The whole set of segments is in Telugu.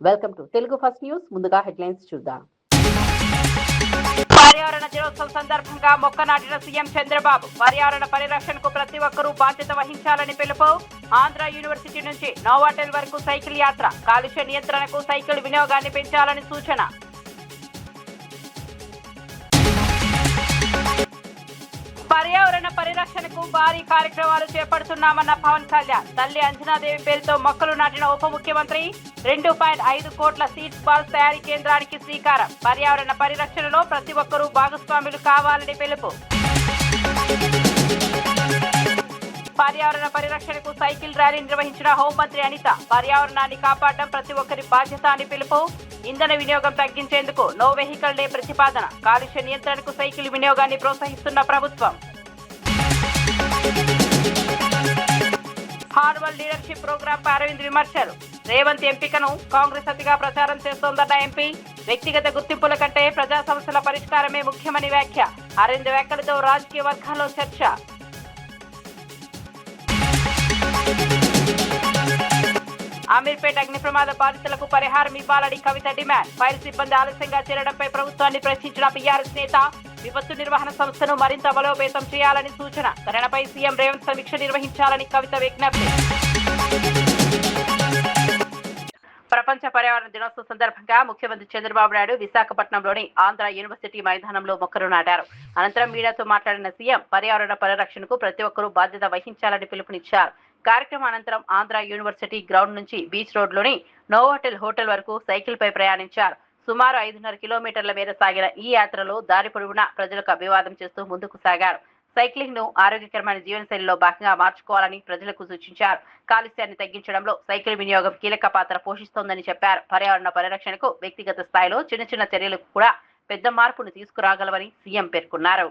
Welcome to Telugu first news. ముందుగా హెడ్లైన్స్ చూద్దాం. పర్యావరణ దినోత్సవం సందర్భంగా మొక్క నాటిన సీఎం చంద్రబాబు. పర్యావరణ పరిరక్షణకు ప్రతి ఒక్కరూ బాధ్యత వహించాలని పిలుపు. ఆంధ్ర యూనివర్సిటీ నుంచి నోవాటెల్ వరకు సైకిల్ యాత్ర. కాలుష్య నియంత్రణకు సైకిల్ వినియోగాన్ని పెంచాలని సూచన. పర్యావరణ పరిరక్షణకు భారీ కార్యక్రమాలు చేపడుతున్నామన్న పవన్ కళ్యాణ్. తల్లి అంజనాదేవి పేరుతో మొక్కలు నాటిన ఉప ముఖ్యమంత్రి. 2.5 కోట్ల సీడ్స్ బాల్స్ తయారీ కేంద్రానికి శ్రీకారం. పర్యావరణ పరిరక్షణలో ప్రతి ఒక్కరూ భాగస్వాములు కావాలని పిలుపు. పర్యావరణ పరిరక్షణకు సైకిల్ ర్యాలీ నిర్వహించిన హోంమంత్రి అనిత. పర్యావరణాన్ని కాపాడడం ప్రతి ఒక్కరి బాధ్యత అని పిలుపు. ఇంధన వినియోగం తగ్గించేందుకు నో వెహికల్ డే ప్రతిపాదన. కాలుష్య నియంత్రణకు సైకిల్ వినియోగాన్ని ప్రోత్సహిస్తున్న ప్రభుత్వం. హార్వల్ లీడర్షిప్ ప్రోగ్రాం పై అరవింద్ విమర్శలు. రేవంత్ ఎంపికను కాంగ్రెస్ అతిగా ప్రచారం చేస్తోందన్న ఎంపీ. వ్యక్తిగత గుర్తింపుల కంటే ప్రజా సమస్యల పరిష్కారమే ముఖ్యమని వ్యాఖ్య. అరవింద్ వ్యాఖ్యలతో రాజకీయ వర్గాల్లో చర్చ. అమీర్పేట అగ్ని ప్రమాద బాధితులకు పరిహారం ఇవ్వాలని కవిత డిమాండ్. ఫైర్ సిబ్బంది ఆలస్యంగా చేరడంపై ప్రభుత్వాన్ని ప్రశ్నించిన బీఆర్ఎస్ నేత. విపత్తు నిర్వహణ సంస్థను మరింత బలోపేతం చేయాలని సూచన. ఘటనపై సీఎం రేవంత్ సమీక్ష నిర్వహించాలని కవిత విజ్ఞప్తి. ప్రపంచ పర్యావరణ దినోత్సవం సందర్భంగా ముఖ్యమంత్రి చంద్రబాబు నాయుడు విశాఖపట్నంలోని ఆంధ్ర యూనివర్సిటీ మైదానంలో మొక్కలు నాటారు. అనంతరం మీడియాతో మాట్లాడిన సీఎం పర్యావరణ పరిరక్షణకు ప్రతి ఒక్కరూ బాధ్యత వహించాలని పిలుపునిచ్చారు. కార్యక్రమం అనంతరం ఆంధ్ర యూనివర్సిటీ గ్రౌండ్ నుంచి బీచ్ రోడ్లోని నోవాటెల్ హోటల్ వరకు సైకిల్ పై ప్రయాణించారు. సుమారు 5.5 కిలోమీటర్ల మేర సాగిన ఈ యాత్రలో దారి పొడవునా ప్రజలకు అభివాదం చేస్తూ ముందుకు సాగారు. సైక్లింగ్ ను ఆరోగ్యకరమైన జీవనశైలిలో భాగంగా మార్చుకోవాలని ప్రజలకు సూచించారు. కాలుష్యాన్ని తగ్గించడంలో సైకిల్ వినియోగం కీలక పాత్ర పోషిస్తోందని చెప్పారు. పర్యావరణ పరిరక్షణకు వ్యక్తిగత స్థాయిలో చిన్న చర్యలకు కూడా పెద్ద మార్పును తీసుకురాగలవని సీఎం పేర్కొన్నారు.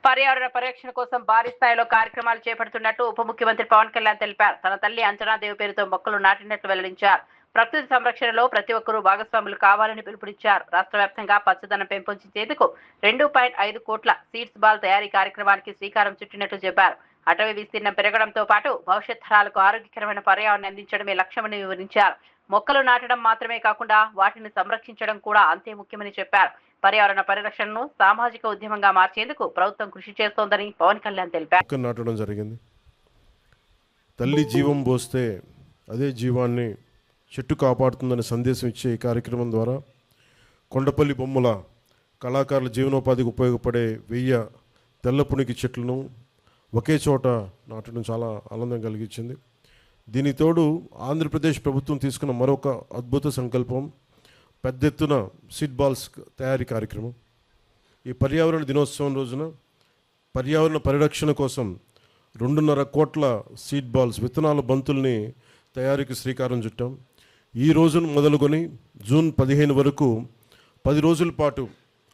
పర్యావరణ పరిరక్షణ కోసం భారీ స్థాయిలో కార్యక్రమాలు చేపడుతున్నట్టు ఉప ముఖ్యమంత్రి పవన్ కళ్యాణ్ తెలిపారు. తన తల్లి అంజనాదేవి పేరుతో మొక్కలు నాటినట్లు వెల్లడించారు. ప్రకృతి సంరక్షణలో ప్రతి ఒక్కరూ భాగస్వాములు కావాలని పిలుపునిచ్చారు. రాష్ట్ర వ్యాప్తంగా పచ్చదనం పెంపొందించేందుకు 2.5 కోట్ల సీడ్స్ బాల్ తయారీ కార్యక్రమానికి శ్రీకారం చుట్టినట్లు చెప్పారు. అటవీ విస్తీర్ణం పెరగడంతో పాటు భవిష్యత్ తరాలకు ఆరోగ్యకరమైన పర్యావరణం అందించడమే లక్ష్యమని వివరించారు. మొక్కలు నాటడం మాత్రమే కాకుండా వాటిని సంరక్షించడం కూడా అంతే ముఖ్యమని చెప్పారు. పర్యావరణ పరిరక్షణను సామాజిక ఉద్యమంగా మార్చేందుకు ప్రభుత్వం కృషి చేస్తోందని పవన్ కళ్యాణ్ తెలిపారు. నాటడం జరిగింది. తల్లి జీవం పోస్తే అదే జీవాన్ని చెట్టు కాపాడుతుందని సందేశం ఇచ్చే ఈ కార్యక్రమం ద్వారా కొండపల్లి బొమ్మల కళాకారుల జీవనోపాధికి ఉపయోగపడే 1000 తెల్లపునికి చెట్లను ఒకే చోట నాటడం చాలా ఆనందం కలిగించింది. దీనికి తోడు ఆంధ్రప్రదేశ్ ప్రభుత్వం తీసుకున్న మరొక అద్భుత సంకల్పం పెద్ద ఎత్తున సీడ్ బాల్స్ తయారీ కార్యక్రమం. ఈ పర్యావరణ దినోత్సవం రోజున పర్యావరణ పరిరక్షణ కోసం 2.5 కోట్ల సీడ్ బాల్స్ విత్తనాల బంతుల్ని తయారీకి శ్రీకారం చుట్టాం. ఈ రోజును మొదలుకొని జూన్ 15 వరకు 10 రోజుల పాటు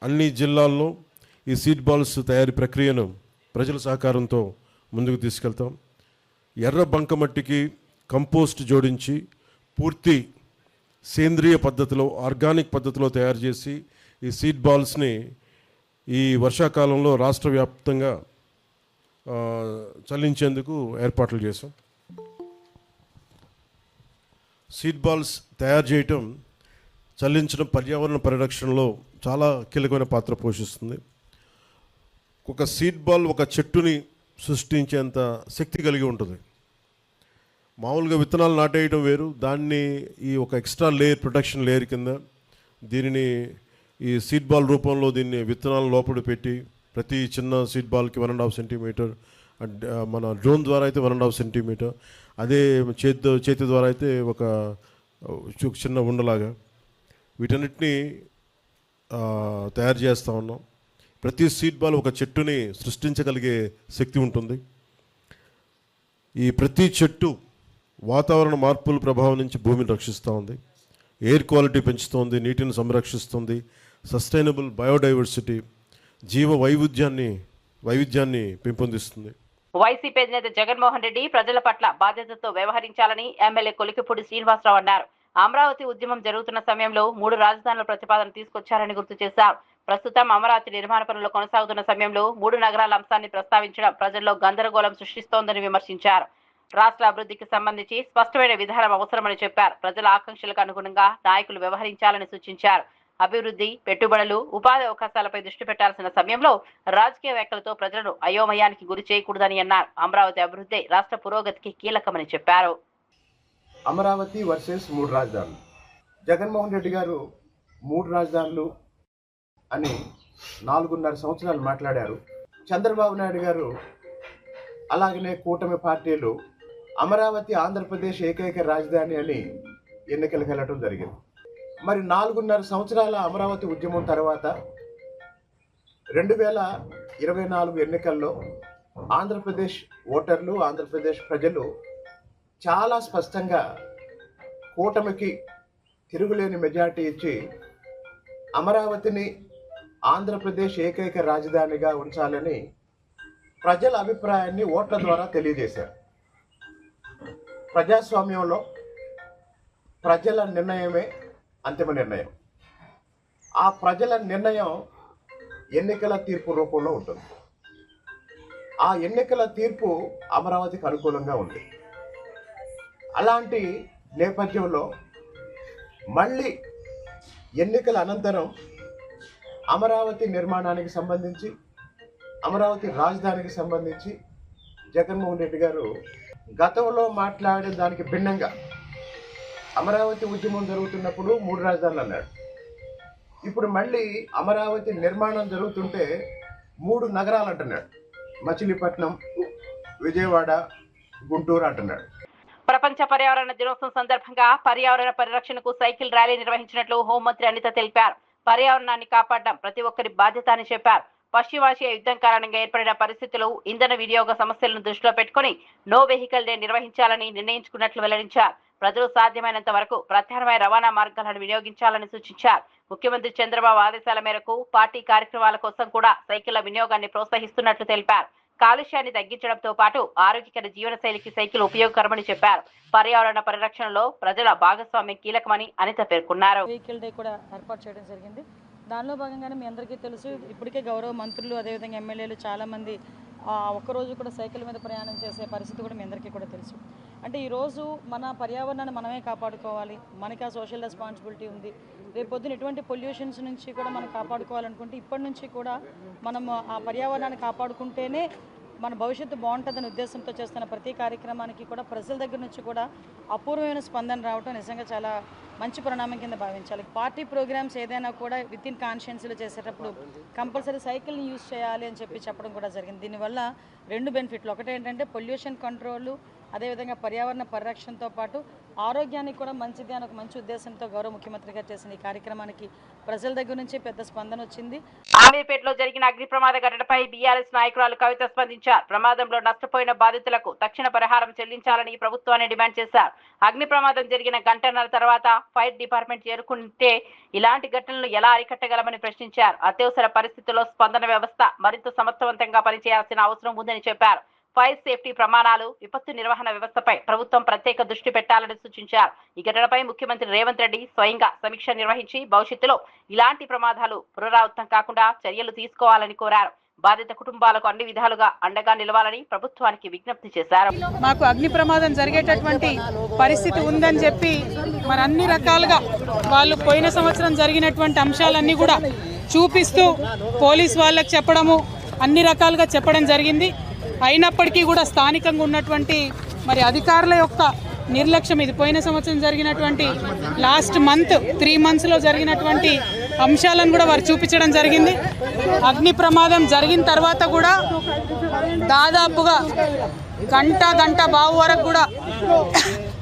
అన్ని జిల్లాల్లో ఈ సీడ్ బాల్స్ తయారీ ప్రక్రియను ప్రజల సహకారంతో ముందుకు తీసుకెళ్తాం. ఎర్ర బంకమట్టికి కంపోస్ట్ జోడించి పూర్తి సేంద్రియ పద్ధతిలో ఆర్గానిక్ పద్ధతిలో తయారు చేసి ఈ సీడ్ బాల్స్ని ఈ వర్షాకాలంలో రాష్ట్ర వ్యాప్తంగా చల్లించేందుకు ఏర్పాట్లు చేశాం. సీడ్ బాల్స్ తయారు చేయటం చల్లించడం పర్యావరణ పరిరక్షణలో చాలా కీలకమైన పాత్ర పోషిస్తుంది. ఒక సీడ్ బాల్ ఒక చెట్టుని సృష్టించేంత శక్తి కలిగి ఉంటుంది. మామూలుగా విత్తనాలు నాటేయడం వేరు, దాన్ని ఈ ఒక ఎక్స్ట్రా లేయర్ ప్రొటెక్షన్ లేయర్ కింద దీనిని ఈ సీడ్ బాల్ రూపంలో దీన్ని విత్తనాలు లోపల పెట్టి ప్రతి చిన్న సీడ్ బాల్కి 1.5 సెంటీమీటర్, మన డ్రోన్ ద్వారా అయితే 1.5 సెంటీమీటర్, అదే చేతి ద్వారా అయితే ఒక చిన్న ఉండలాగా వీటన్నిటినీ తయారు చేస్తూ ఉన్నాం. ప్రతి సీడ్ బాల్ ఒక చెట్టుని సృష్టించగలిగే శక్తి ఉంటుంది. ఈ ప్రతి చెట్టు వాతావరణ మార్పుల ప్రభావం నుంచి భూమిని రక్షిస్తూ ఉంది, ఎయిర్ క్వాలిటీ పెంచుతుంది, నీటిని సంరక్షిస్తుంది, సస్టైనబుల్ బయోడైవర్సిటీ జీవ వైవిధ్యాన్ని పెంపొందిస్తుంది. వైసీపీ అధినేత జగన్మోహన్ రెడ్డి ప్రజల పట్ల బాధ్యతతో వ్యవహరించాలని ఎమ్మెల్యే కొలికిపూడి శ్రీనివాసరావు అన్నారు. అమరావతి ఉద్యమం జరుగుతున్న సమయంలో 3 రాజధానుల ప్రతిపాదన తీసుకొచ్చారని గుర్తు చేశారు. ప్రస్తుతం అమరావతి నిర్మాణ పనులు కొనసాగుతున్న సమయంలో 3 నగరాల అంశాన్ని ప్రస్తావించడం ప్రజల్లో గందరగోళం సృష్టిస్తోందని విమర్శించారు. రాష్ట్ర అభివృద్ధికి సంబంధించి స్పష్టమైన విధానం అవసరమని చెప్పారు. ప్రజల ఆకాంక్షలకు అనుగుణంగా నాయకులు వ్యవహరించాలని సూచించారు. అభివృద్ధి, పెట్టుబడులు, ఉపాధి అవకాశాలపై దృష్టి పెట్టాల్సిన సమయంలో రాజకీయ వ్యాఖ్యలతో ప్రజలను అయోమయానికి గురి చేయకూడదని అన్నారు. అమరావతి అభివృద్ధి రాష్ట్ర పురోగతికి కీలకమని చెప్పారు. అమరావతి వర్సెస్ 3 రాజధానులు. జగన్మోహన్ రెడ్డి గారు 3 రాజధానులు అని 4.5 సంవత్సరాలు మాట్లాడారు. చంద్రబాబు నాయుడు గారు అలాగనే కూటమి పార్టీలు అమరావతి ఆంధ్రప్రదేశ్ ఏకైక రాజధాని అని ఎన్నికలకు వెళ్ళటం జరిగింది. మరి 4.5 సంవత్సరాల అమరావతి ఉద్యమం తర్వాత 2024 ఎన్నికల్లో ఆంధ్రప్రదేశ్ ఓటర్లు, ఆంధ్రప్రదేశ్ ప్రజలు చాలా స్పష్టంగా కూటమికి తిరుగులేని మెజార్టీ ఇచ్చి అమరావతిని ఆంధ్రప్రదేశ్ ఏకైక రాజధానిగా ఉంచాలని ప్రజల అభిప్రాయాన్ని ఓట్ల ద్వారా తెలియజేశారు. ప్రజాస్వామ్యంలో ప్రజల నిర్ణయమే అంతిమ నిర్ణయం. ఆ ప్రజల నిర్ణయం ఎన్నికల తీర్పు రూపంలో ఉంటుంది. ఆ ఎన్నికల తీర్పు అమరావతికి అనుకూలంగా ఉంది. అలాంటి నేపథ్యంలో మళ్ళీ ఎన్నికల అనంతరం అమరావతి నిర్మాణానికి సంబంధించి, అమరావతి రాజధానికి సంబంధించి జగన్మోహన్ రెడ్డి గారు గతంలో మాట్లాడే దానికి భిన్నంగా అమరావతి ఉద్యమం జరుగుతున్నప్పుడు 3 రాజధానులు అన్నాడు. ఇప్పుడు మళ్ళీ అమరావతి నిర్మాణం జరుగుతుంటే 3 నగరాలు అంటున్నాడు. మచిలీపట్నం, విజయవాడ, గుంటూరు అంటున్నాడు. ప్రపంచ పర్యావరణ దినోత్సవం సందర్భంగా పర్యావరణ పరిరక్షణకు సైకిల్ ర్యాలీ నిర్వహించినట్లు హోంమంత్రి అనిత తెలిపారు. పర్యావరణాన్ని కాపాడడం ప్రతి ఒక్కరి బాధ్యత అని చెప్పారు. పశ్చిమాసియా యుద్ధం కారణంగా ఏర్పడిన పరిస్థితులు, ఇంధన వినియోగ సమస్యలను దృష్టిలో పెట్టుకుని నో వెహికల్ డే నిర్వహించాలని నిర్ణయించుకున్నట్లు వెల్లడించారు. ప్రజలు సాధ్యమైనంత వరకు ప్రత్యామ్నాయ రవాణా మార్గాలను వినియోగించాలని సూచించారు. ముఖ్యమంత్రి చంద్రబాబు ఆదేశాల మేరకు పార్టీ కార్యక్రమాల కోసం కూడా సైకిళ్ల వినియోగాన్ని ప్రోత్సహిస్తున్నట్లు తెలిపారు. కాలుష్యాన్ని తగ్గించడంతో పాటు ఆరోగ్యకర జీవనశైలికి సైకిల్ ఉపయోగకరమని చెప్పారు. పర్యావరణ పరిరక్షణలో ప్రజల భాగస్వామ్యం కీలకమని అనిత పేర్కొన్నారు. వెహికల్ డే కూడా ఏర్పాటు చేయడం జరిగింది. దానిలో భాగంగానే మీ అందరికీ తెలుసు, ఇప్పటికే గౌరవ మంత్రులు అదేవిధంగా ఎమ్మెల్యేలు చాలామంది ఒక్కరోజు కూడా సైకిల్ మీద ప్రయాణం చేసే పరిస్థితి కూడా మీ అందరికీ కూడా తెలుసు. అంటే ఈరోజు మన పర్యావరణాన్ని మనమే కాపాడుకోవాలి, మనకి ఆ సోషల్ రెస్పాన్సిబిలిటీ ఉంది. రేపు పొద్దున ఎటువంటి పొల్యూషన్స్ నుంచి కూడా మనం కాపాడుకోవాలనుకుంటే ఇప్పటి నుంచి కూడా మనం ఆ పర్యావరణాన్ని కాపాడుకుంటేనే మన భవిష్యత్తు బాగుంటుందనే ఉద్దేశంతో చేస్తున్న ప్రతి కార్యక్రమానికి కూడా ప్రజల దగ్గర నుంచి కూడా అపూర్వమైన స్పందన రావడం నిజంగా చాలా మంచి పరిణామం కింద భావించాలి. పార్టీ ప్రోగ్రామ్స్ ఏదైనా కూడా విత్ ఇన్ కాన్షియన్స్లో చేసేటప్పుడు కంపల్సరీ సైకిల్ని యూజ్ చేయాలి అని చెప్పడం కూడా జరిగింది. దీనివల్ల 2 బెనిఫిట్లు. ఒకటి ఏంటంటే పొల్యూషన్ కంట్రోల్, అదేవిధంగా పర్యావరణ పరిరక్షణతో పాటు ఆరోగ్యానికి కూడా మంచిది అని ఒక మంచి ఉద్దేశంతో గౌరవ ముఖ్యమంత్రి గారు చేసిన ఈ కార్యక్రమానికి ప్రజల దగ్గర నుంచి పెద్ద స్పందన వచ్చింది. ఆమీర్పేటలో జరిగిన అగ్ని ప్రమాద ఘటనపై బీఆర్ఎస్ నాయకురాలు కవిత స్పందించారు. ప్రమాదంలో నష్టపోయిన బాధితులకు తక్షణ పరిహారం చెల్లించాలని ప్రభుత్వాన్ని డిమాండ్ చేశారు. అగ్ని ప్రమాదం జరిగిన గంటన్నర తర్వాత ఫైర్ డిపార్ట్మెంట్ చేరుకుంటే ఇలాంటి ఘటనలు ఎలా అరికట్టగలమని ప్రశ్నించారు. అత్యవసర పరిస్థితుల్లో స్పందన వ్యవస్థ మరింత సమర్థవంతంగా పనిచేయాల్సిన అవసరం ఉందని చెప్పారు. ఫైర్ సేఫ్టీ ప్రమాణాలు, విపత్తు నిర్వహణ వ్యవస్థపై ప్రభుత్వం ప్రత్యేక దృష్టి పెట్టాలని సూచించారు. ఈ ఘటనపై ముఖ్యమంత్రి రేవంత్ రెడ్డి స్వయంగా సమీక్ష నిర్వహించి భవిష్యత్తులో ఇలాంటి ప్రమాదాలు పునరావృతం కాకుండా చర్యలు తీసుకోవాలని కోరారు. బాధిత కుటుంబాలకు అన్ని విధాలుగా అండగా నిలవాలని ప్రభుత్వానికి విజ్ఞప్తి చేశారు. మాకు అగ్ని ప్రమాదం జరిగేటటువంటి పరిస్థితి ఉందని చెప్పి మరి అన్ని రకాలుగా వాళ్ళు పోయిన సంవత్సరం జరిగినటువంటి అంశాలన్నీ కూడా చూపిస్తూ పోలీస్ వాళ్ళకి చెప్పడము, అన్ని రకాలుగా చెప్పడం జరిగింది. అయినప్పటికీ కూడా స్థానికంగా ఉన్నటువంటి మరి అధికారుల యొక్క నిర్లక్ష్యం, ఇది పోయిన సంవత్సరం జరిగినటువంటి లాస్ట్ మంత్ 3 monthsలో జరిగినటువంటి అంశాలను కూడా వారు చూపించడం జరిగింది. అగ్ని ప్రమాదం జరిగిన తర్వాత కూడా దాదాపుగా గంట బావు వరకు కూడా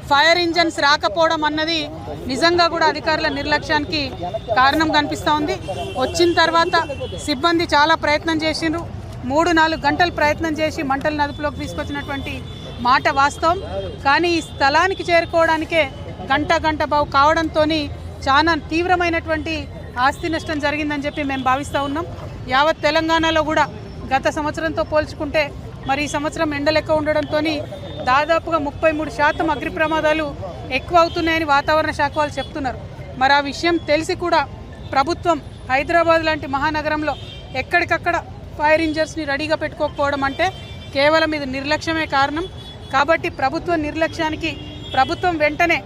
ఫైర్ ఇంజన్స్ రాకపోవడం అన్నది నిజంగా కూడా అధికారుల నిర్లక్ష్యానికి కారణం కనిపిస్తూ ఉంది. వచ్చిన తర్వాత సిబ్బంది చాలా ప్రయత్నం చేసిండ్రు. 3-4 గంటలు ప్రయత్నం చేసి మంటలు నదుపులోకి తీసుకొచ్చినటువంటి మాట వాస్తవం. కానీ ఈ స్థలానికి చేరుకోవడానికే గంట బావు కావడంతో చాలా తీవ్రమైనటువంటి ఆస్తి నష్టం జరిగిందని చెప్పి మేము భావిస్తూ ఉన్నాం. యావత్ తెలంగాణలో కూడా గత సంవత్సరంతో పోల్చుకుంటే మరి ఈ సంవత్సరం ఎండలు ఎక్కువ ఉండడంతో దాదాపుగా 33% అగ్ని ప్రమాదాలు ఎక్కువ అవుతున్నాయని వాతావరణ శాఖ వాళ్ళు చెప్తున్నారు. మరి ఆ విషయం తెలిసి కూడా ప్రభుత్వం హైదరాబాద్ లాంటి మహానగరంలో ఎక్కడికక్కడ ఫైర్ ఇంజన్స్ని రెడీగా పెట్టుకోకపోవడం అంటే కేవలం ఇది నిర్లక్ష్యమే కారణం. కాబట్టి ప్రభుత్వ నిర్లక్ష్యానికి ప్రభుత్వం వెంటనే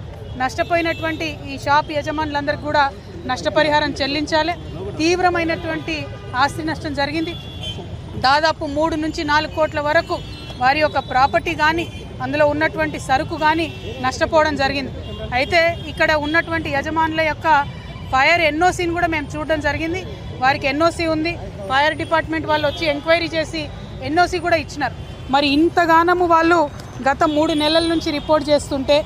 నష్టపోయినటువంటి ఈ షాప్ యజమానులందరికీ కూడా నష్టపరిహారం చెల్లించాలి. తీవ్రమైనటువంటి ఆస్తి నష్టం జరిగింది. దాదాపు 3 నుంచి 4 కోట్ల వరకు వారి యొక్క ప్రాపర్టీ కానీ అందులో ఉన్నటువంటి సరుకు కానీ నష్టపోవడం జరిగింది. అయితే ఇక్కడ ఉన్నటువంటి యజమానుల యొక్క ఫైర్ ఎన్ఓసీని కూడా మేము చూడడం జరిగింది. వారికి ఎన్ఓసీ ఉంది. ఫైర్ డిపార్ట్మెంట్ వాళ్ళు వచ్చి ఎంక్వైరీ చేసి ఎన్ఓసీ కూడా ఇచ్చినారు. మరి ఇంతగానము వాళ్ళు గత 3 నెలల నుంచి రిపోర్ట్ చేస్తుంటే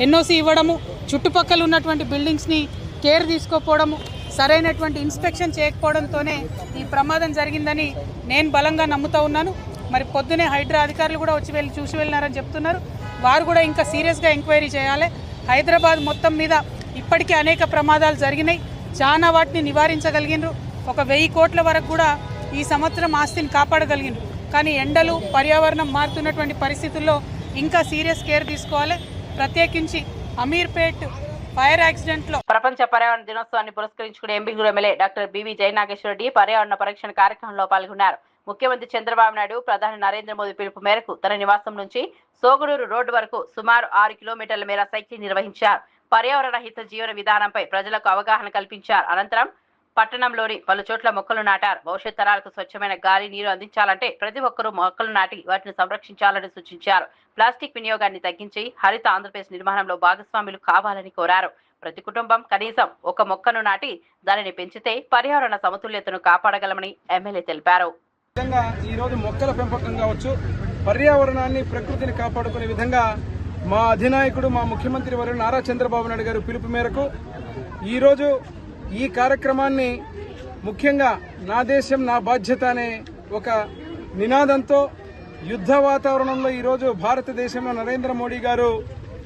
ఎన్ఓసీ ఇవ్వడము, చుట్టుపక్కల ఉన్నటువంటి బిల్డింగ్స్ని కేర్ తీసుకోకపోవడము, సరైనటువంటి ఇన్స్పెక్షన్ చేయకపోవడంతోనే ఈ ప్రమాదం జరిగిందని నేను బలంగా నమ్ముతూ ఉన్నాను. మరి పొద్దునే హైడ్రా అధికారులు కూడా వచ్చి చూసి వెళ్ళినారని చెప్తున్నారు. వారు కూడా ఇంకా సీరియస్గా ఎంక్వైరీ చేయాలి. హైదరాబాద్ మొత్తం మీద ఇప్పటికే అనేక ప్రమాదాలు జరిగినాయి. చాలా వాటిని నివారించగలిగినారు. 1,000 కోట్ల వరకు కూడా ఈ సంవత్సరం ఆస్తిని కాపాడగలిగినారు. కానీ ఎండలు, పర్యావరణం మారుతున్నటువంటి పరిస్థితుల్లో ఇంకా సీరియస్ కేర్ తీసుకోవాలి. ప్రత్యేకించి అమీర్పేట్ ఫైర్ యాక్సిడెంట్లో ప్రపంచ పర్యావరణ దినోత్సవాన్ని పురస్కరించుకుని ఎంబీగూరు MLA doctor BV Jayanageswara Reddy పర్యావరణ పరిరక్షణ కార్యక్రమంలో పాల్గొన్నారు. ముఖ్యమంత్రి చంద్రబాబు నాయుడు, ప్రధాని నరేంద్ర మోదీ పిలుపు మేరకు తన నివాసం నుంచి సోగునూరు రోడ్డు వరకు సుమారు 6 కిలోమీటర్ల మేర సైక్లింగ్ నిర్వహించారు. పర్యావరణ హిత జీవన విధానంపై ప్రజలకు అవగాహన కల్పించారు. అనంతరం పట్టణంలోని పలు చోట్ల మొక్కలు నాటారు. భవిష్యత్ తరాలకు స్వచ్ఛమైన గాలి, నీరు అందించాలంటే ప్రతి ఒక్కరూ మొక్కలు నాటి వాటిని సంరక్షించాలని సూచించారు. ప్లాస్టిక్ వినియోగాన్ని తగ్గించి హరిత ఆంధ్రప్రదేశ్ నిర్మాణంలో భాగస్వాములు కావాలని కోరారు. ప్రతి కుటుంబం కనీసం ఒక మొక్కను నాటి దానిని పెంచితే పర్యావరణ సమతుల్యతను కాపాడగలమని ఎమ్మెల్యే తెలిపారు. ఈ రోజు మొక్కల పెంపకం కావచ్చు, పర్యావరణాన్ని, ప్రకృతిని కాపాడుకునే విధంగా మా అధినాయకుడు, మా ముఖ్యమంత్రి వర్యులు నారా చంద్రబాబు నాయుడు గారు పిలుపు మేరకు ఈరోజు ఈ కార్యక్రమాన్ని ముఖ్యంగా నా దేశం నా బాధ్యత అనే ఒక నినాదంతో యుద్ధ వాతావరణంలో ఈరోజు భారతదేశంలో నరేంద్ర మోడీ గారు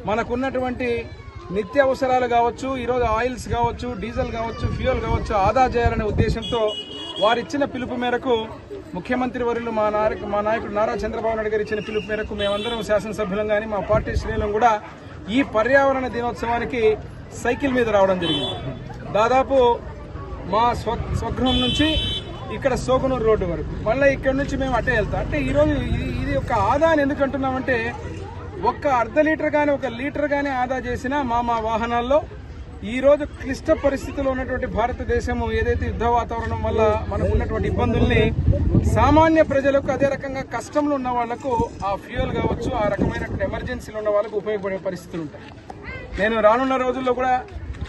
మనకున్నటువంటి నిత్యావసరాలు కావచ్చు, ఈరోజు ఆయిల్స్ కావచ్చు, డీజిల్ కావచ్చు, ఫ్యూయల్ కావచ్చు ఆదా చేయాలనే ఉద్దేశంతో వారిచ్చిన పిలుపు మేరకు ముఖ్యమంత్రి వర్యులు మా నాయకుడు నారా చంద్రబాబు నాయుడు గారు ఇచ్చిన పిలుపు మేరకు మేమందరం శాసనసభ్యులం కానీ మా పార్టీ శ్రేణులం కూడా ఈ పర్యావరణ దినోత్సవానికి సైకిల్ మీద రావడం జరిగింది. దాదాపు మా స్వగృహం నుంచి ఇక్కడ సోగునూరు రోడ్డు వరకు, మళ్ళీ ఇక్కడ నుంచి మేము అట్టే వెళ్తాం. అంటే ఈరోజు ఇది ఒక ఆదాయం ఎందుకు అంటున్నామంటే, ఒక్క అర్ధ లీటర్ కానీ 1 లీటర్ కానీ ఆదా చేసినా మా వాహనాల్లో ఈరోజు క్లిష్ట పరిస్థితుల్లో ఉన్నటువంటి భారతదేశము ఏదైతే యుద్ధ వాతావరణం వల్ల మనకు ఉన్నటువంటి ఇబ్బందుల్ని సామాన్య ప్రజలకు, అదే రకంగా కష్టంలో ఉన్న వాళ్లకు ఆ ఫ్యూయల్ కావచ్చు, ఆ రకమైనటువంటి ఎమర్జెన్సీలు ఉన్న వాళ్ళకు ఉపయోగపడే పరిస్థితులు ఉంటాయి. నేను రానున్న రోజుల్లో కూడా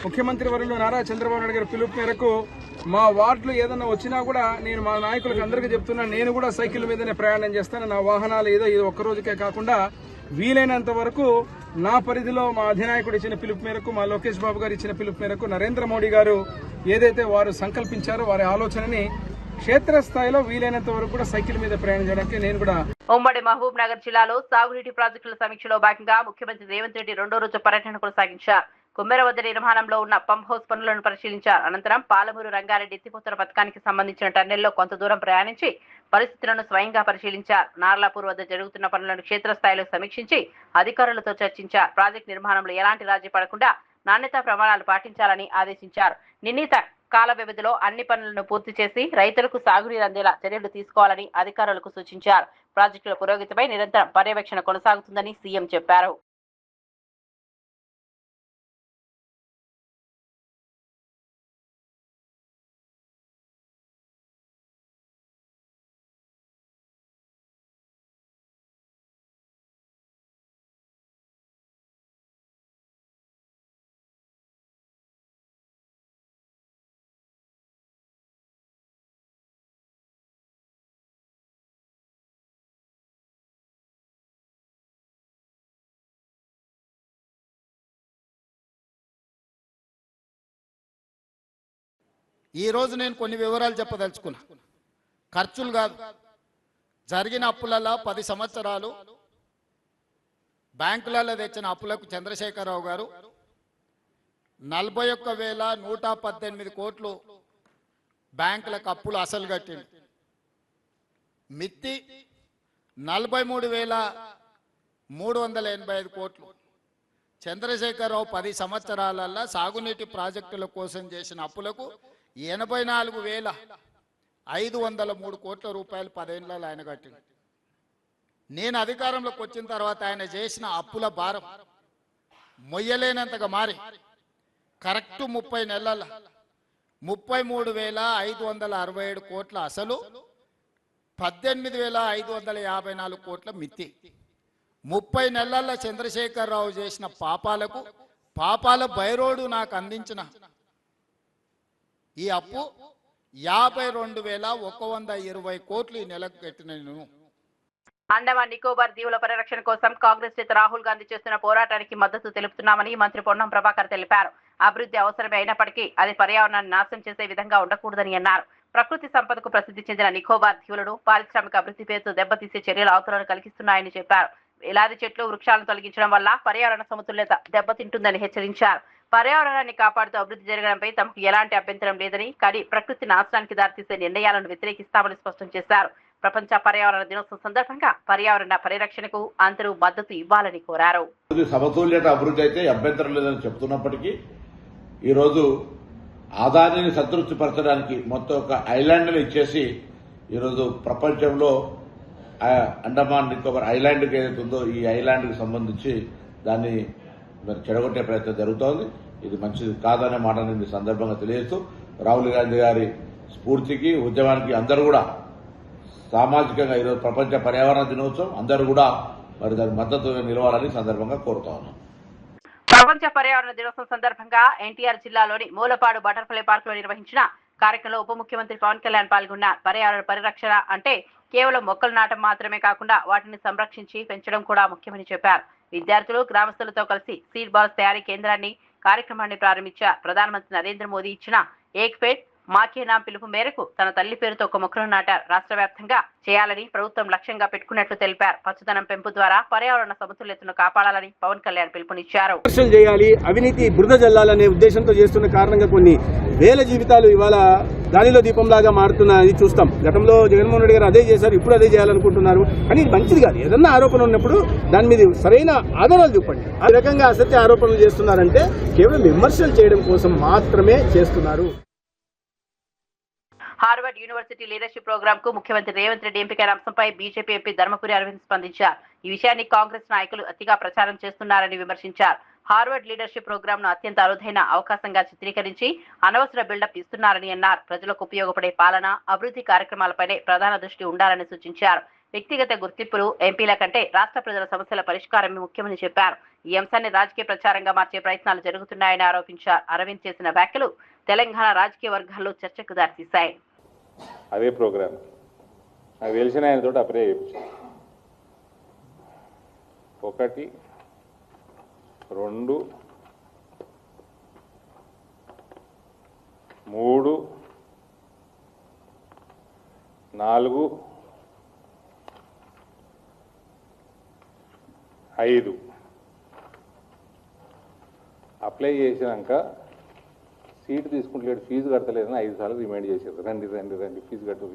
ముఖ్యమంత్రి వర్యులు నారా చంద్రబాబు నాయుడు గారి పిలుపు మేరకు మా వార్డులో ఏదన్నా వచ్చినా కూడా నేను మా నాయకులకు అందరికీ చెప్తున్నా, నేను కూడా సైకిల్ మీదనే ప్రయాణం చేస్తాను. నా వాహనాలు ఏదో ఒక్క రోజుకే కాకుండా వీలైనంత వరకు నా పరిధిలో మా అధినాయకుడు ఇచ్చిన పిలుపు మేరకు, మా లోకేష్ బాబు గారు ఇచ్చిన పిలుపు మేరకు నరేంద్ర మోడీ గారు ఏదైతే వారు సంకల్పించారో వారి ఆలోచనని క్షేత్రస్థాయిలో వీలైనంత వరకు కూడా సైకిల్ మీద ప్రయాణం చేయడానికి నేను కూడా. ఉమ్మడి మహబూబ్ నగర్ జిల్లాలో సాగునీటి ప్రాజెక్టుల సమీక్షలో భాగంగా ముఖ్యమంత్రి రేవంత్ రెడ్డి 2వ రోజు పర్యటన కొనసాగించారు. కుమ్మెర వద్ద నిర్మాణంలో ఉన్న పంప్ హౌస్ పనులను పరిశీలించారు. అనంతరం పాలమూరు రంగారెడ్డి ఎత్తిపోతల పథకానికి సంబంధించిన టన్నెల్లో కొంత దూరం ప్రయాణించి పరిస్థితులను స్వయంగా పరిశీలించారు. నార్లాపూర్ వద్ద జరుగుతున్న పనులను క్షేత్రస్థాయిలో సమీక్షించి అధికారులతో చర్చించారు. ప్రాజెక్టు నిర్మాణంలో ఎలాంటి రాజీ పడకుండా నాణ్యతా ప్రమాణాలు పాటించాలని ఆదేశించారు. నిర్ణీత కాల వ్యవధిలో అన్ని పనులను పూర్తి చేసి రైతులకు సాగునీరు అందేలా చర్యలు తీసుకోవాలని అధికారులకు సూచించారు. ప్రాజెక్టుల పురోగతిపై నిరంతరం పర్యవేక్షణ కొనసాగుతుందని సీఎం చెప్పారు. ఈరోజు నేను కొన్ని వివరాలు చెప్పదలుచుకున్నా. ఖర్చులు కాదు, జరిగిన అప్పులలో 10 సంవత్సరాలు బ్యాంకులలో తెచ్చిన అప్పులకు చంద్రశేఖరరావు గారు 41,118 కోట్లు బ్యాంకులకు అప్పులు అసలు కట్టింది. మిత్తి 43,385 కోట్లు. చంద్రశేఖరరావు 10 సంవత్సరాలలో సాగునీటి ప్రాజెక్టుల కోసం చేసిన అప్పులకు 84,503 కోట్ల రూపాయలు 10 ఏళ్లలో ఆయన కట్టింది. నేను అధికారంలోకి వచ్చిన తర్వాత ఆయన చేసిన అప్పుల భారం మొయ్యలేనంతగా మారి కరెక్ట్ 30 నెలల 33,567 కోట్ల అసలు, 18,554 కోట్ల మిత్తి. 30 నెలల చంద్రశేఖరరావు చేసిన పాపాల బైరోడు నాకు అందించిన ఈ అప్పు 52,120 కోట్లు ఈ నెలకు కట్టిన నేను. అండమాన్ నికోబార్ దీవుల పరిరక్షణ కోసం కాంగ్రెస్ నేత రాహుల్ గాంధీ చేస్తున్న పోరాటానికి మద్దతు తెలుపుతున్నామని మంత్రి పొన్నం ప్రభాకర్ తెలిపారు. అభివృద్ధి అవసరమే అయినప్పటికీ అది పర్యావరణాన్ని నాశనం చేసే విధంగా ఉండకూడదని అన్నారు. ప్రకృతి సంపదకు ప్రసిద్ధి చెందిన నికోబార్ దీవులను పారిశ్రామిక అభివృద్ధి పేరుతో దెబ్బతీసే చర్యలు ఆందోళన కలిగిస్తున్నాయని చెప్పారు. వేలాది చెట్లు వృక్షాలను తొలగించడం వల్ల పర్యావరణ సమతుల్యత దెబ్బతింటుందని హెచ్చరించారు. పర్యావరణాన్ని కాపాడుతూ అభివృద్ధి జరగడంపై తమకు ఎలాంటి అభ్యంతరం లేదని, కానీ ప్రకృతి నాశనానికి దారితీసే నిర్ణయాలను వ్యతిరేకిస్తామని స్పష్టం చేశారు. ప్రపంచ పర్యావరణ దినోత్సవం సందర్భంగా పర్యావరణ పరిరక్షణకు అందరూ మద్దతు ఇవ్వాలని కోరారు. సమతుల్యత అభివృద్ధి అయితే అభ్యంతరం లేదని చెప్తున్నప్పటికీ ఈరోజు ఆదాయాన్ని సంతృప్తిపరచడానికి మొత్తం ఒక ఐలాండ్ని ఇచ్చేసి ఈరోజు ప్రపంచంలో అండమాన్ నికోబార్ ఐలాండ్కి ఏదైతే ఉందో ఈ ఐలాండ్కి సంబంధించి దాన్ని చెడగొట్టే ప్రయత్నం జరుగుతోంది. ఇది మంచిది కాదనే మాట నేను ఈ సందర్భంగా తెలియజేస్తూ రాహుల్ గాంధీ గారి స్ఫూర్తికి ఉద్యమానికి అందరూ కూడా సామాజికంగా ఈరోజు ప్రపంచ పర్యావరణ దినోత్సవం అందరూ కూడా మరి దాని మద్దతు నిలవాలని సందర్భంగా కోరుతా ఉన్నాం. ప్రపంచ పర్యావరణ దినోత్సవం సందర్భంగా ఎన్టీఆర్ జిల్లాలోని మూలపాడు బటర్ఫ్లై పార్క్ లో నిర్వహించిన కార్యక్రమంలో ఉప ముఖ్యమంత్రి పవన్ కళ్యాణ్ పాల్గొన్నారు. పర్యావరణ పరిరక్షణ అంటే కేవలం మొక్కలు నాటం మాత్రమే కాకుండా వాటిని సంరక్షించి పెంచడం కూడా ముఖ్యమని చెప్పారు. విద్యార్థులు గ్రామస్తులతో కలిసి సీడ్ బాల్స్ తయారీ కేంద్రాన్ని కార్యక్రమాన్ని ప్రారంభించారు. ప్రధానమంత్రి నరేంద్ర మోదీ ఇచ్చిన ఏక్ పేడ్ మాకే నామ్ పిలుపు మేరకు తన తల్లి పేరుతో ఒక మొక్కను నాటారు. రాష్ట్ర వ్యాప్తంగా చేయాలని ప్రభుత్వం లక్ష్యంగా పెట్టుకున్నట్లు తెలిపారు. పచ్చదనం పెంపు ద్వారా పర్యావరణ సమతుల్యతను కాపాడాలని పవన్ కళ్యాణ్ పిలుపునిచ్చారు. చేయాలి, అవినీతి బురద జల్లాలనే ఉద్దేశంతో చేస్తున్న కారణంగా కొన్ని వేల జీవితాలు ఇవాళ గాలిలో దీపంలాగా మారుతున్నది చూస్తాం. గతంలో జగన్మోహన్ రెడ్డి గారు అదే చేశారు, ఇప్పుడు అదే చేయాలనుకుంటున్నారు. కానీ ఇది మంచిది కాదు. ఏదన్నా ఆరోపణ ఉన్నప్పుడు దాని మీద సరైన ఆధారాలు చూపండి. ఆ రకంగా అసత్య ఆరోపణలు చేస్తున్నారంటే కేవలం విమర్శలు చేయడం కోసం మాత్రమే చేస్తున్నారు. హార్వర్డ్ యూనివర్సిటీ లీడర్షిప్ ప్రోగ్రామ్ కు ముఖ్యమంత్రి రేవంత్ రెడ్డి ఎంపికైన అంశంపై బీజేపీ ఎంపీ ధర్మపురి అరవింద్ స్పందించారు. ఈ విషయాన్ని కాంగ్రెస్ నాయకులు అతిగా ప్రచారం చేస్తున్నారని విమర్శించారు. హార్వర్డ్ లీడర్షిప్ ప్రోగ్రామ్ ను అత్యంత అరుదైన అవకాశంగా చిత్రీకరించి అనవసర బిల్డప్ ఇస్తున్నారని అన్నారు. ప్రజలకు ఉపయోగపడే పాలన, అభివృద్ధి కార్యక్రమాలపైనే ప్రధాన దృష్టి ఉండాలని సూచించారు. వ్యక్తిగత గుర్తింపులు, ఎంపీల కంటే రాష్ట్ర ప్రజల సమస్యల పరిష్కారమే ముఖ్యమని చెప్పారు. ఈ అంశాన్ని రాజకీయ ప్రచారంగా మార్చే ప్రయత్నాలు జరుగుతున్నాయని ఆరోపించారు. అరవింద్ చేసిన వ్యాఖ్యలు తెలంగాణ రాజకీయ వర్గాల్లో చర్చకు దారితీశాయి. అదే ప్రోగ్రామ్ నాకు తెలిసిన ఆయనతో అప్లై చేయించాను. 1, 2, 3, 4, 5 అప్లై చేసినాక సీటు తీసుకుంటలేడు, ఫీజు కడతలేదని 5 సార్లు రిమైండ్ చేశారు. రండి ఫీజు కట్టు.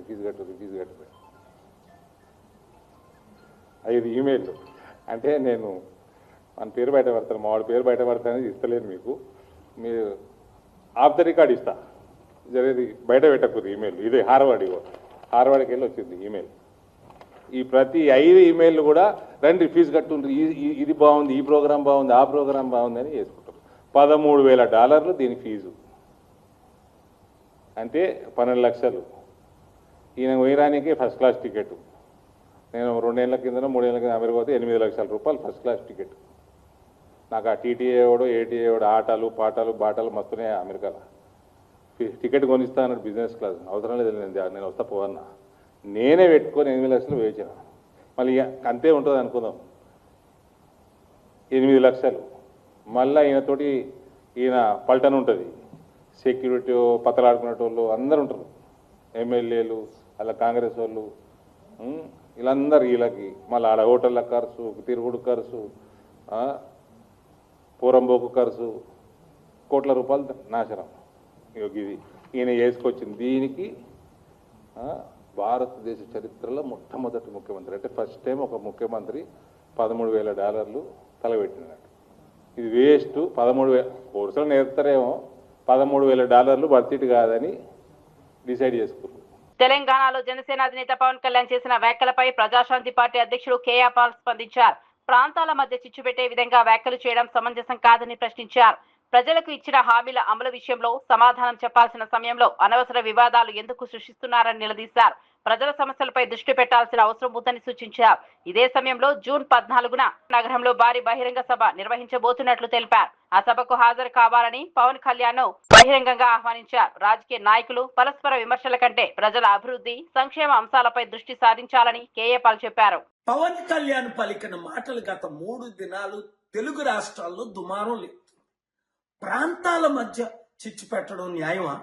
5 ఈమెయిల్. అంటే నేను మన పేరు బయట పడతాను, మా వాడి పేరు బయట పడతానని ఇస్తలేను మీకు. మీరు ఆఫ్ ద రికార్డ్ ఇస్తా, జరిగేది బయట పెట్టకూడదు ఈమెయిల్. ఇదే హార్వర్డ్కి వెళ్ళి వచ్చింది ఈమెయిల్. ఈ ప్రతి 5 ఈమెయిల్ కూడా రండి ఫీజు కట్టుండ్రి, ఇది బాగుంది, ఈ ప్రోగ్రాం బాగుంది, ఆ ప్రోగ్రాం బాగుంది అని చేసుకుంటారు. $13,000 దీని ఫీజు. అంటే 12 లక్షలు. ఈయన పోయడానికి ఫస్ట్ క్లాస్ టికెట్. నేను 2 ఏళ్ల కింద 3 ఏళ్ల కింద అమెరికా పోతే $8 లక్షల ఫస్ట్ క్లాస్ టికెట్. నాకు ఆ టీటీఏ వాడు ఏటీఏ వాడు ఆటలు పాటలు బాటలు మస్తున్నాయి అమెరికాలో. టికెట్ కొనిస్తా అన్నాడు బిజినెస్ క్లాస్. అవసరం లేదు, నేను వస్తా పోవన్నా. నేనే పెట్టుకొని 8 లక్షలు వేయించిన. మళ్ళీ అంతే ఉంటుంది అనుకుందాం, 8 లక్షలు. మళ్ళీ ఈయనతోటి ఈయన పల్టన్ ఉంటుంది, సెక్యూరిటీ పతలాడుకునేటోళ్ళు అందరు ఉంటారు, ఎమ్మెల్యేలు అలా కాంగ్రెస్ వాళ్ళు, వీళ్ళందరూ వీళ్ళకి మళ్ళీ ఆడ హోటళ్ళ ఖర్చు, తిరుగుడు ఖర్చు, పూరంబోకు ఖర్చు, కోట్ల రూపాయలు నాశనం. ఇది ఈయన వేసుకొచ్చింది. దీనికి భారతదేశ చరిత్రలో మొట్టమొదటి ముఖ్యమంత్రి, అంటే ఫస్ట్ టైం ఒక ముఖ్యమంత్రి $13,000 తలబెట్టినాడు. ఇది వేస్ట్. 13,000 కోర్సులు నేర్పుతారేమో, $13,000 వర్తిట్ కాదని డిసైడ్ చేసుకున్నారు. తెలంగాణలో జనసేన అధినేత పవన్ కళ్యాణ్ చేసిన వ్యాఖ్యలపై ప్రజాశాంతి పార్టీ అధ్యక్షుడు కేఆర్ పాల్ స్పందించారు. ప్రాంతాల మధ్య చిచ్చు పెట్టే విధంగా వ్యాఖ్యలు చేయడం సమంజసం కాదని ప్రశ్నించారు. ప్రజలకు ఇచ్చిన హామీల అమలు విషయంలో సమాధానం చెప్పాల్సిన సమయంలో అనవసర వివాదాలు ఎందుకు సృష్టిస్తున్నారని నిలదీశారు. ప్రజల సమస్యలపై దృష్టి పెట్టాల్సిన అవసరం ఉందని సూచించారు. ఇదే సమయంలో జూన్ 14న నగరంలో భారీ బహిరంగ సభ నిర్వహించబోతున్నట్లు తెలిపారు. ఆ సభకు హాజరు కావాలని పవన్ కళ్యాణ్ బహిరంగంగా ఆహ్వానించారు. రాజకీయ నాయకులు పరస్పర విమర్శల కంటే ప్రజల అభివృద్ధి, సంక్షేమ అంశాలపై దృష్టి సారించాలని కేఏ పాల్ చెప్పారు. పవన్ కళ్యాణ్ పలికిన మాటలు గత 3 దినాలు తెలుగు రాష్ట్రాల్లో దుమారం లేదు. ప్రాంతాల మధ్య చిచ్చు పెట్టడం న్యాయమా?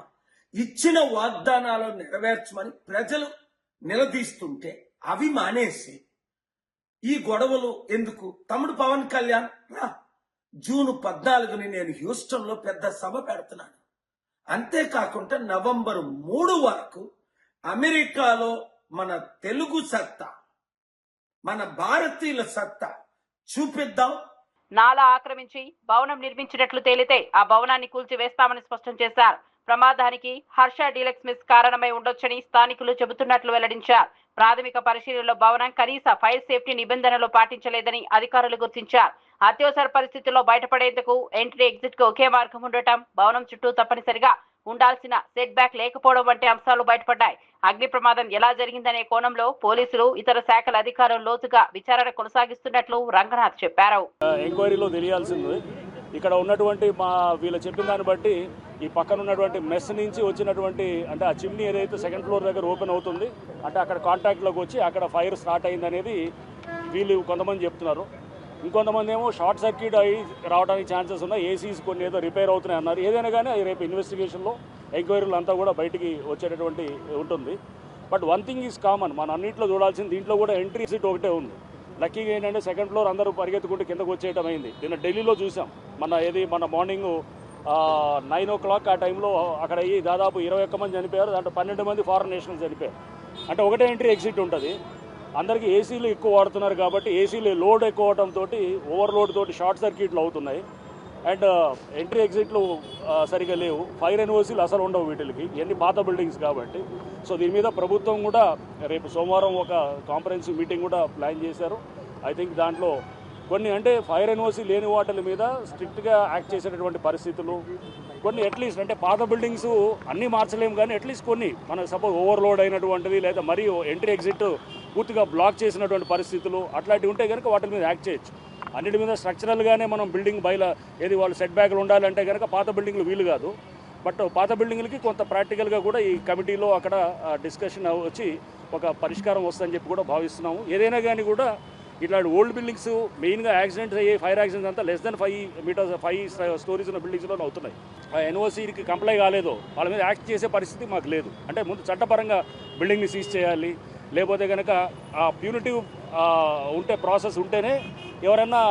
ఇచ్చిన వాగ్దానాలు నెరవేర్చమని ప్రజలు నిలదీస్తుంటే అవి మానేసి ఈ గొడవలు ఎందుకు? తమ్ముడు పవన్ కళ్యాణ్ రా, జూన్ 14ని నేను హ్యూస్టన్ లో పెద్ద సభ పెడుతున్నాను. అంతేకాకుండా నవంబర్ 3 వరకు అమెరికాలో మన తెలుగు సత్తా, మన భారతీయుల సత్తా చూపిద్దాం. నాలా ఆక్రమించి భవనం నిర్మించినట్లు తేలితే ఆ భవనాన్ని కూల్చివేస్తామని స్పష్టం చేశారు. ప్రమాదానికి హర్ష డీలక్స్ మిస్ కారణమై ఉండొచ్చని స్థానికులు చెబుతున్నట్లు వెల్లడించారు. ప్రాథమిక పరిశీలనలో భవనం కనీస ఫైర్ సేఫ్టీ నిబంధనలు పాటించలేదని అధికారులు గుర్తించారు. అత్యవసర పరిస్థితుల్లో బయటపడేందుకు ఎంట్రీ ఎగ్జిట్ కు ఒకే మార్గం ఉండటం, భవనం చుట్టూ తప్పనిసరిగా ఉండాల్సిన సెట్ బ్యాక్ లేకపోవడం వంటి అంశాలు బయటపడ్డాయి. అగ్ని ప్రమాదం ఎలా జరిగిందనే కోణంలో పోలీసులు, ఇతర శాఖల అధికారులు లోతుగా విచారణ కొనసాగిస్తున్నట్లు రంగనాథ్ చెప్పారు. ఎంక్వైరీలో తెలియాల్సింది ఇక్కడ ఉన్నటువంటి వీళ్ళు చెప్పిన దాన్ని బట్టి ఈ పక్కన ఉన్నటువంటి మెస్ నుంచి వచ్చినటువంటి, అంటే ఆ చిమ్నీ ఏదైతే సెకండ్ ఫ్లోర్ దగ్గర ఓపెన్ అవుతుంది, అంటే అక్కడ కాంటాక్ట్లోకి వచ్చి అక్కడ ఫైర్ స్టార్ట్ అయింది అనేది వీళ్ళు కొంతమంది చెప్తున్నారు. ఇంకొంతమంది ఏమో షార్ట్ సర్క్యూట్ అయ్యి రావడానికి ఛాన్సెస్ ఉన్నాయి, ఏసీస్ కొన్ని ఏదో రిపేర్ అవుతున్నాయి అన్నారు. ఏదైనా కానీ రేపు ఇన్వెస్టిగేషన్లో ఎంక్వైరీలు అంతా కూడా బయటికి వచ్చేటటువంటి ఉంటుంది. But one thing is common, మన అన్నింటిలో చూడాల్సింది దీంట్లో కూడా ఎంట్రీ ఎగ్జిట్ ఒకటే ఉంది. లక్కీగా ఏంటంటే సెకండ్ ఫ్లోర్ అందరూ పరిగెత్తుకుంటూ కిందకు వచ్చేయడం అయింది. నిన్న ఢిల్లీలో చూసాం, మన మార్నింగ్ 9 o'clock ఆ టైంలో అక్కడ అయ్యి దాదాపు 21 మంది చనిపోయారు. దాంట్లో 12 మంది ఫారెన్ నేషనల్స్ చనిపోయారు. అంటే ఒకటే ఎంట్రీ ఎగ్జిట్ ఉంటుంది. అందరికీ ఏసీలు ఎక్కువ వాడుతున్నారు కాబట్టి ఏసీలు లోడ్ ఎక్కువ అవడంతో ఓవర్లోడ్ తోటి షార్ట్ సర్క్యూట్లు అవుతున్నాయి. అండ్ ఎంట్రీ ఎగ్జిట్లు సరిగా లేవు. ఫైర్ ఎన్ఓసీలు అసలు ఉండవు వీటికి, ఇవన్నీ పాత బిల్డింగ్స్ కాబట్టి. సో దీని మీద ప్రభుత్వం కూడా రేపు సోమవారం ఒక కాంఫరెన్సివ్ మీటింగ్ కూడా ప్లాన్ చేశారు. ఐ థింక్ దాంట్లో కొన్ని, అంటే ఫైర్ ఎన్ఓసీ లేని వాటిల మీద స్ట్రిక్ట్గా యాక్ట్ చేసేటటువంటి పరిస్థితులు కొన్ని, అట్లీస్ట్ అంటే పాత బిల్డింగ్స్ అన్నీ మార్చలేము కానీ అట్లీస్ట్ కొన్ని, మన సపోజ్ ఓవర్లోడ్ అయినటువంటిది లేదా మరీ ఎంట్రీ ఎగ్జిట్ పూర్తిగా బ్లాక్ చేసినటువంటి పరిస్థితులు అట్లాంటివి ఉంటే కనుక వాటి మీద యాక్ట్ చేయొచ్చు. అన్నిటి మీద స్ట్రక్చరల్గానే మనం బిల్డింగ్ ఏది వాళ్ళు సెట్ బ్యాక్లు ఉండాలంటే కనుక పాత బిల్డింగ్లు వీలు కాదు. బట్ పాత బిల్డింగ్లకి కొంత ప్రాక్టికల్గా కూడా ఈ కమిటీలో అక్కడ డిస్కషన్ వచ్చి ఒక పరిష్కారం వస్తుందని చెప్పి కూడా భావిస్తున్నాము. ఏదైనా కానీ కూడా ఇట్లాంటి ఓల్డ్ బిల్డింగ్స్ మెయిన్గా యాక్సిడెంట్స్ అయ్యే ఫైర్ యాక్సిడెంట్స్ అంతా లెస్ దెన్ 5 స్టోరీస్ ఉన్న బిల్డింగ్స్లోనే అవుతున్నాయి. ఎన్ఓసీకి కంప్లై కాలేదో వాళ్ళ మీద యాక్ట్ చేసే పరిస్థితి మాకు లేదు. అంటే ముందు చట్టపరంగా బిల్డింగ్ని సీజ్ చేయాలి, లేకపోతే కనుక ఆ ప్యూనిటివ్ ఉంటే ప్రాసెస్ ఉంటేనే ఎవరైనా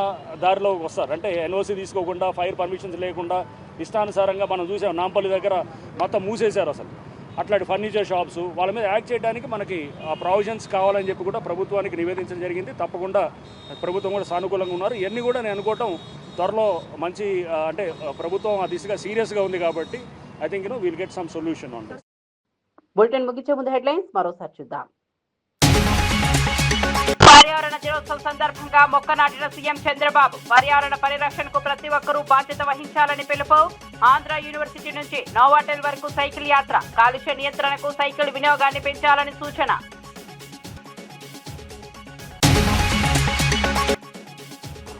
దారిలోకి వస్తారు. అంటే ఎన్ఓసీ తీసుకోకుండా, ఫైర్ పర్మిషన్స్ లేకుండా ఇష్టానుసారంగా మనం చూసాం నాంపల్లి దగ్గర మొత్తం మూసేశారు. అసలు అట్లాంటి ఫర్నిచర్ షాప్స్ వాళ్ళ మీద యాక్ట్ చేయడానికి మనకి ఆ ప్రావిజన్స్ కావాలని చెప్పి కూడా ప్రభుత్వానికి నివేదించడం జరిగింది. తప్పకుండా ప్రభుత్వం కూడా సానుకూలంగా ఉన్నారు. ఇవన్నీ కూడా నేను అనుకోవటం త్వరలో మంచి, అంటే ప్రభుత్వం ఆ దిశగా సీరియస్గా ఉంది కాబట్టి I think will get some solution on this. Bulletin ముగించే ముందు హెడ్లైన్స్ మరోసారి చూద్దాం. పర్యావరణ దినోత్సవం సందర్భంగా మొక్క నాటిన సీఎం చంద్రబాబు. పర్యావరణ పరిరక్షణకు ప్రతి ఒక్కరూ బాధ్యత వహించాలని పిలుపు. ఆంధ్ర యూనివర్సిటీ నుంచి నోవాటెల్ వరకు సైకిల్ యాత్ర. కాలుష్య నియంత్రణకు సైకిల్ వినియోగాన్ని పెంచాలని సూచన.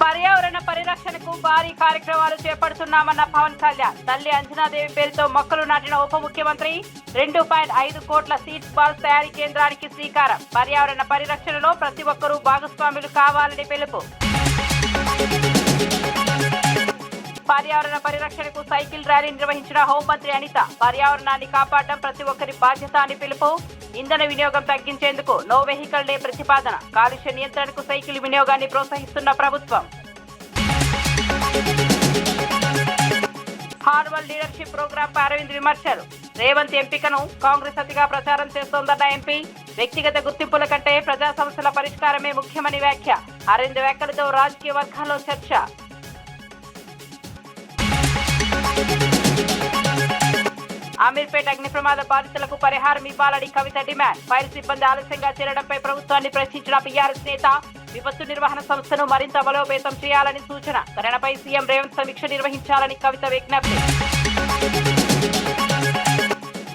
పర్యావరణ పరిరక్షణకు భారీ కార్యక్రమాలు చేపడుతున్నామన్న పవన్ కళ్యాణ్. తల్లి అంజనాదేవి పేరుతో మొక్కలు నాటిన ఉప ముఖ్యమంత్రి. 2.5 కోట్ల సీడ్స్ బాల్స్ తయారీ కేంద్రానికి శ్రీకారం. పర్యావరణ పరిరక్షణలో ప్రతి ఒక్కరూ భాగస్వాములు కావాలని పిలుపు. పర్యావరణ పరిరక్షణకు సైకిల్ ర్యాలీ నిర్వహించిన హోంమంత్రి అనిత. పర్యావరణాన్ని కాపాడడం ప్రతి ఒక్కరి బాధ్యత అని పిలుపు. ఇంధన వినియోగం తగ్గించేందుకు నో వెహికల్ డే ప్రతిపాదన. కాలుష్య నియంత్రణకు సైకిల్ వినియోగాన్ని ప్రోత్సహిస్తున్న ప్రభుత్వం. హార్వర్డ్ లీడర్షిప్ ప్రోగ్రాం పై అరవింద్ విమర్శలు. రేవంత్ ఎంపికను కాంగ్రెస్ అతిగా ప్రచారం చేస్తోందన్న ఎంపీ. వ్యక్తిగత గుర్తింపుల కంటే ప్రజా సమస్యల పరిష్కారమే ముఖ్యమని వ్యాఖ్య. అరవింద్ వ్యాఖ్యలతో రాజకీయ వర్గాల్లో చర్చ. అమీర్పేట అగ్ని ప్రమాద బాధితులకు పరిహారం ఇవ్వాలని కవిత డిమాండ్. ఫైర్ సిబ్బంది ఆలస్యంగా చేరడంపై ప్రభుత్వాన్ని ప్రశ్నించిన బీఆర్ఎస్ నేత. విపత్తు నిర్వహణ సంస్థను మరింత బలోపేతం చేయాలని సూచన. ఘటనపై సీఎం రేవంత్ సమీక్ష నిర్వహించాలని కవిత విజ్ఞప్తి.